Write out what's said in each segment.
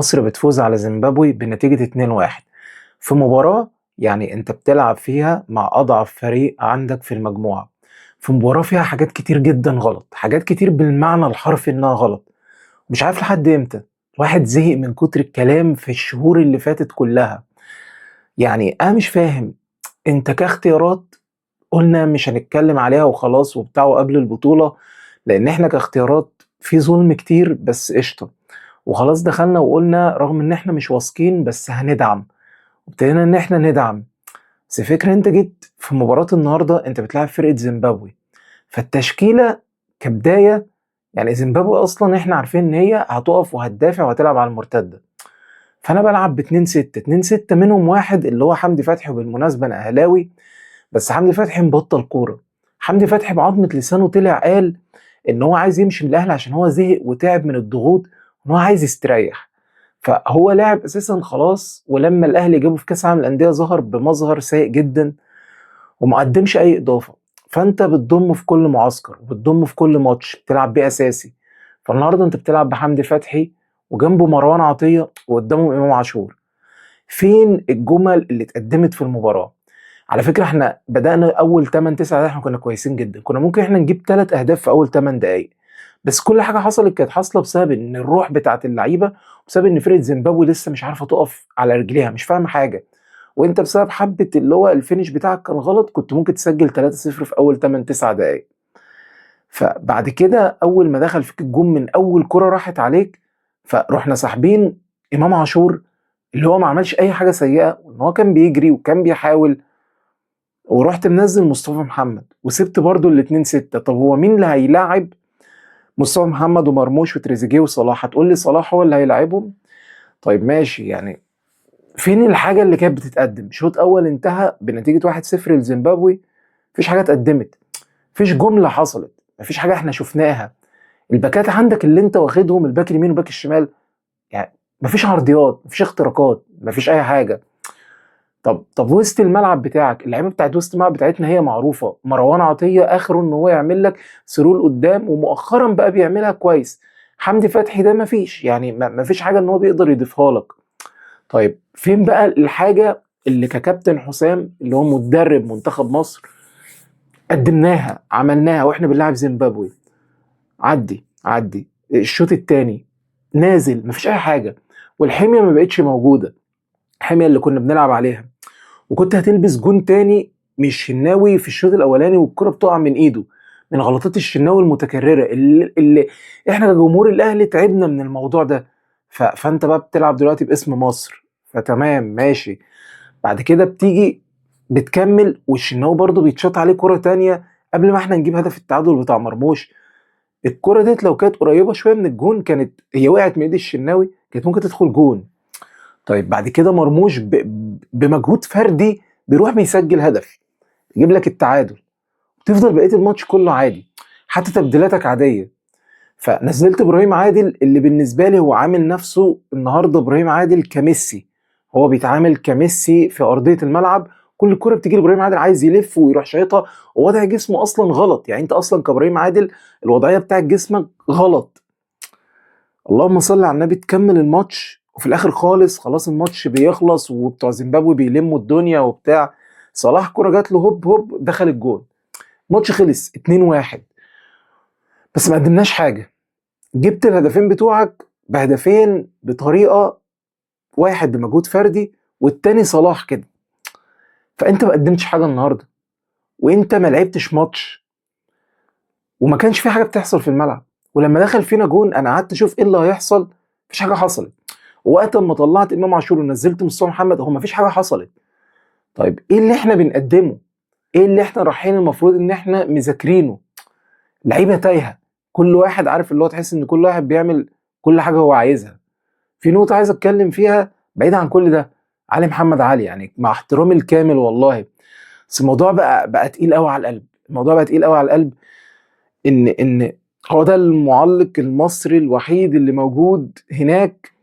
مصر بتفوز على زيمبابوي بنتيجة 2-1 في مباراة. يعني انت بتلعب فيها مع اضعف فريق عندك في المجموعة، في مباراة فيها حاجات كتير جدا غلط، حاجات كتير بالمعنى الحرفي انها غلط. مش عارف لحد امتى الواحد زهق من كتر الكلام في الشهور اللي فاتت كلها. يعني انا مش فاهم، انت كاختيارات قلنا مش هنتكلم عليها وخلاص وبتاع قبل البطولة، لان احنا كاختيارات في ظلم كتير، بس قشطة وخلاص دخلنا وقلنا رغم ان احنا مش واثقين بس هندعم، وابتدينا ان احنا ندعم. بس فكرة انت جيت في مباراة النهاردة انت بتلعب فرقة زيمبابوي، فالتشكيلة كبداية، يعني زيمبابوي اصلا احنا عارفين ان هي هتقف وهتدافع وهتلعب على المرتدة. فانا بلعب ب 2-6 منهم واحد اللي هو حمدي فتحي، وبالمناسبة انا اهلاوي بس حمدي فتحي مبطل كورة. حمدي فتحي بعظمة لسانه طلع قال ان هو عايز يمشي من الاهلي عشان هو زهق وتعب من الضغوط وان هو عايز يستريح. فهو لاعب اساسا خلاص، ولما الاهلي جابه في كاس العالم للانديه ظهر بمظهر سيء جدا وما قدمش اي اضافه. فانت بتضمه في كل معسكر وبتضمه في كل ماتش بتلعب بيه اساسي. فالنهارده انت بتلعب بحمدي فتحي وجنبه مروان عطيه وقدامه امام عاشور. فين الجمل اللي اتقدمت في المباراه؟ على فكره احنا بدانا اول 8 9 دقايق احنا كنا كويسين جدا، كنا ممكن احنا نجيب 3 اهداف في اول 8 دقايق. بس كل حاجه حصلت كانت حاصله بسبب ان الروح بتاعت اللعيبه، وبسبب ان فرقه زيمبابوي لسه مش عارفه تقف على رجليها، مش فاهمه حاجه. وانت بسبب حبه اللي هو الفينش بتاعك كان غلط، كنت ممكن تسجل 3-0 في اول 8 9 دقائق. فبعد كده اول ما دخل فيك الجون من اول كره راحت عليك، فرحنا ساحبين امام عاشور اللي هو ما عملش اي حاجه سيئه، وان هو كان بيجري وكان بيحاول، ورحت منزل مصطفى محمد وسبت برضو الاتنين ستة. طب هو مين اللي هيلاعب مصطفى محمد ومرموش وتريزيجيه وصلاح؟ هتقول لي صلاح هو اللي هيلاعبهم؟ طيب ماشي، يعني فين الحاجة اللي كانت بتتقدم؟ شوط أول انتهى بنتيجة 1-0 لزيمبابوي، مفيش حاجة اتقدمت، مفيش جملة حصلت، مفيش حاجة احنا شفناها. الباكات عندك اللي انت واخدهم، الباك اليمين والباك الشمال، يعني مفيش عرضيات، مفيش اختراقات، مفيش أي حاجة. طب وسط الملعب بتاعك، اللعيبه بتاعت وسط الملعب بتاعتنا هي معروفه، مروان عطيه اخره ان هو يعمل لك سرول قدام، ومؤخرا بقى بيعملها كويس. حمدي فتحي ده مفيش، يعني مفيش حاجه ان هو بيقدر يضيفها لك. طيب فين بقى الحاجه اللي ككابتن حسام اللي هو مدرب منتخب مصر قدمناها عملناها واحنا بنلعب زيمبابوي؟ عدي الشوط الثاني نازل مفيش اي حاجه، والحميه ما بقتش موجوده، الحميه اللي كنا بنلعب عليها. وكنت هتلبس جون تاني من الشناوي في الشوط الاولاني والكرة بتقع من ايده، من غلطات الشناوي المتكررة اللي احنا كجمهور الاهلي تعبنا من الموضوع ده. فانت بقى بتلعب دلوقتي باسم مصر، فتمام ماشي. بعد كده بتيجي بتكمل والشناوي برضه بيتشاط عليه كرة تانية قبل ما احنا نجيب هدف التعادل بتاع مرموش. الكرة ديت لو كانت قريبة شوية من الجون، كانت هي وقعت من ايد الشناوي كانت ممكن تدخل جون. طيب بعد كده مرموش بمجهود فردي بيروح بيسجل هدف يجيب لك التعادل، تفضل بقيه الماتش كله عادي، حتى تبديلاتك عاديه. فنزلت ابراهيم عادل اللي بالنسبه لي هو عامل نفسه النهارده ابراهيم عادل كميسي، هو بيتعامل كميسي في ارضيه الملعب. كل الكره بتيجي لابراهيم عادل عايز يلف ويروح شايطها، ووضع جسمه اصلا غلط. يعني انت اصلا كابراهيم عادل الوضعيه بتاعت جسمك غلط. اللهم صل على النبي، تكمل الماتش وفي الاخر خالص خلاص الماتش بيخلص وبتوع زيمبابوي بيلموا الدنيا وبتاع، صلاح كرة جات له هوب هوب دخل الجول، الماتش خلص 2-1. بس ما قدمناش حاجة. جبت الهدفين بتوعك بهدفين بطريقة، واحد بمجهود فردي والتاني صلاح كده. فانت ما قدمتش حاجة النهاردة، وانت ما لعبتش ماتش، وما كانش في حاجة بتحصل في الملعب. ولما دخل فينا جون انا قعدت اشوف ايه اللي هيحصل، مفيش حاجة حصلت. وقت ما طلعت امام عاشور ونزلت مصطفى محمد هو مفيش حاجه حصلت. طيب ايه اللي احنا بنقدمه؟ ايه اللي احنا رايحين المفروض ان احنا مذاكرينه؟ لعيبه تايهه، كل واحد عارف اللي هو تحس ان كل واحد بيعمل كل حاجه هو عايزها. في نقطه عايز اتكلم فيها بعيد عن كل ده، علي محمد علي، يعني مع احترامي الكامل والله، بس الموضوع بقى تقيل قوي على القلب. الموضوع بقى تقيل قوي على القلب، ان هو ده المعلق المصري الوحيد اللي موجود هناك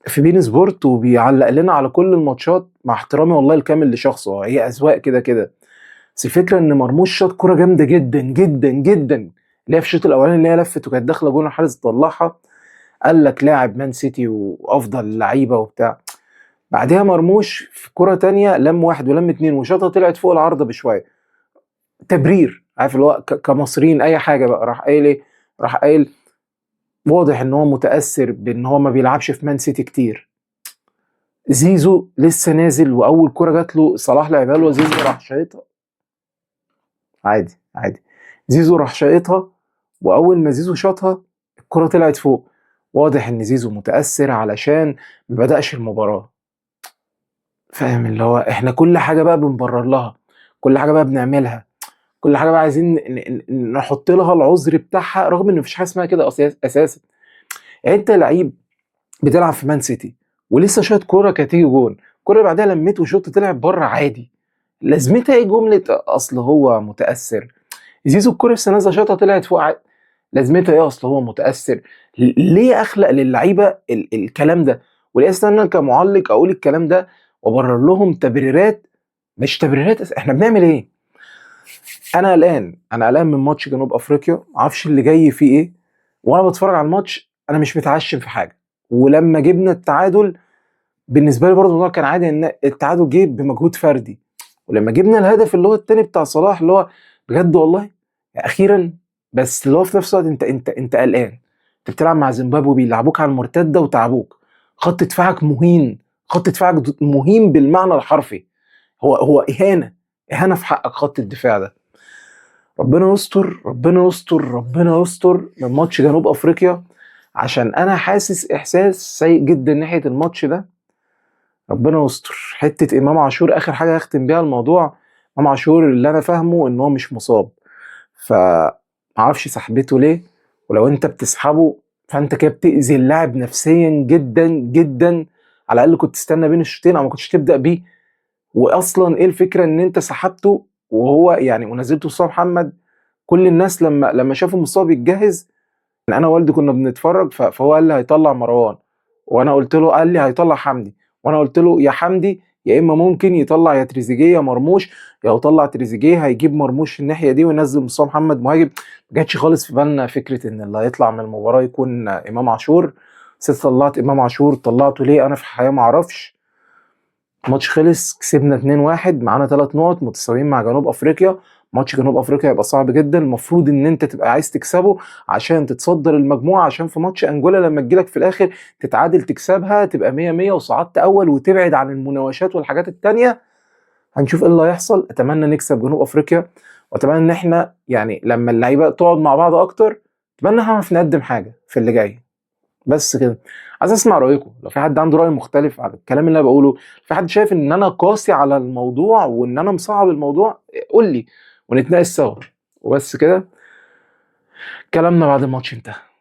في بين سبورت وبيعلق لنا على كل الماتشات، مع احترامي والله الكامل لشخصه، هي اذواق كده كده. بس الفكره ان مرموش شاط كوره جامده جدا جدا جدا، اللي هي في الشوط الاولاني اللي هي لفت وكانت داخله جون الحارس طلعها. قال لك لاعب مان سيتي وافضل لعيبه وبتاع. بعدها مرموش في كرة تانية لم واحد ولم اتنين وشاطها طلعت فوق العارضة بشوية. تبرير، عارف اللي هو كمصريين اي حاجة بقى، راح قايل ايه؟ راح قايل واضح ان هو متأثر بان هو ما بيلعبش في مان سيتي كتير. زيزو لسه نازل واول كرة جات له صلاح لعبها له وزيزو راح شايطها عادي عادي. زيزو راح شايطها، واول ما زيزو شاطها الكرة طلعت فوق. واضح ان زيزو متأثر علشان ما بدأش المباراة. فاهم اللي هو احنا كل حاجة بقى بنبرر لها، كل حاجة بقى بنعملها، كل حاجة بقى عايزين نحط لها العذر بتاعها، رغم ان مفيش حاجة اسمها كده اساسا. يعني انت لعيب بتلعب في مان سيتي ولسه شايط كورة كانت تيجي جون، الكورة اللي بعدها لميت وشوط طلعت بره عادي، لازمتها ايه جملة اصل هو متأثر؟ زيزو الكورة لسه نازلة شاطها طلعت فوق عادي، لازمتها ايه اصل هو متأثر؟ ليه اخلق للعيبة الكلام ده؟ وليه استنى كمعلق اقول الكلام ده وابرر لهم تبريرات مش تبريرات؟ احنا بنعمل ايه؟ انا قلقان من ماتش جنوب افريقيا، معرفش اللي جاي فيه ايه. وانا بتفرج على الماتش انا مش متعشم في حاجه، ولما جبنا التعادل بالنسبه لي برضه الموضوع كان عادي، ان التعادل جه بمجهود فردي. ولما جبنا الهدف اللي هو التاني بتاع صلاح اللي هو بجد والله يعني اخيرا، بس اللي هو في نفس الوقت انت قلقان. انت بتلعب مع زيمبابوي بيلعبوك على المرتده وتعبوك، خط دفاعك مهين، خط دفاعك مهين بالمعنى الحرفي. هو اهانه في حقك خط الدفاع ده. ربنا يستر ربنا يستر ربنا يستر من ماتش جنوب افريقيا، عشان انا حاسس احساس سيء جدا ناحيه الماتش ده. ربنا يستر. حته امام عاشور اخر حاجه هختم بيها الموضوع. امام عاشور اللي انا فاهمه ان هو مش مصاب، ف معرفش سحبته ليه. ولو انت بتسحبه فانت كده بتأذي اللاعب نفسيا جدا جدا. على الاقل كنت تستنى بين الشوطين او ما كنتش تبدأ بيه. واصلا ايه الفكره ان انت سحبته وهو يعني ونزلته مصطفى محمد؟ كل الناس لما شافوا مصطفى بيتجهز، انا والدي كنا بنتفرج فهو قال لي هيطلع مروان، وانا قلت له قال لي هيطلع حمدي، وانا قلت له يا حمدي يا اما ممكن يطلع يا تريزيجيه يا مرموش، يا يطلع تريزيجيه هيجيب مرموش الناحيه دي وينزل مصطفى محمد مهاجم. ما جاتش خالص في بالنا فكره ان اللي هيطلع من المباراه يكون امام عاشور. ست طلعت امام عاشور، طلعته ليه انا في الحقيقه ما اعرفش. الماتش خلص كسبنا 2-1، معانا 3 نقط متساويين مع جنوب افريقيا. ماتش جنوب افريقيا هيبقى صعب جدا، المفروض ان انت تبقى عايز تكسبه عشان تتصدر المجموعه، عشان في ماتش انجولا لما تجيلك في الاخر تتعادل تكسبها تبقى 100 100 وصعدت اول وتبعد عن المناوشات والحاجات التانيه. هنشوف ايه اللي هيحصل. اتمنى نكسب جنوب افريقيا، واتمنى ان احنا يعني لما اللعيبه تقعد مع بعض اكتر اتمنى نعرف نقدم حاجه في اللي جاي. بس كده. عايز اسمع رايكم، لو في حد عنده راي مختلف على الكلام اللي انا بقوله، في حد شايف ان انا قاسي على الموضوع وان انا مصعب الموضوع، قول لي ونتناقش سوا. وبس كده. كلامنا بعد الماتش انتهى.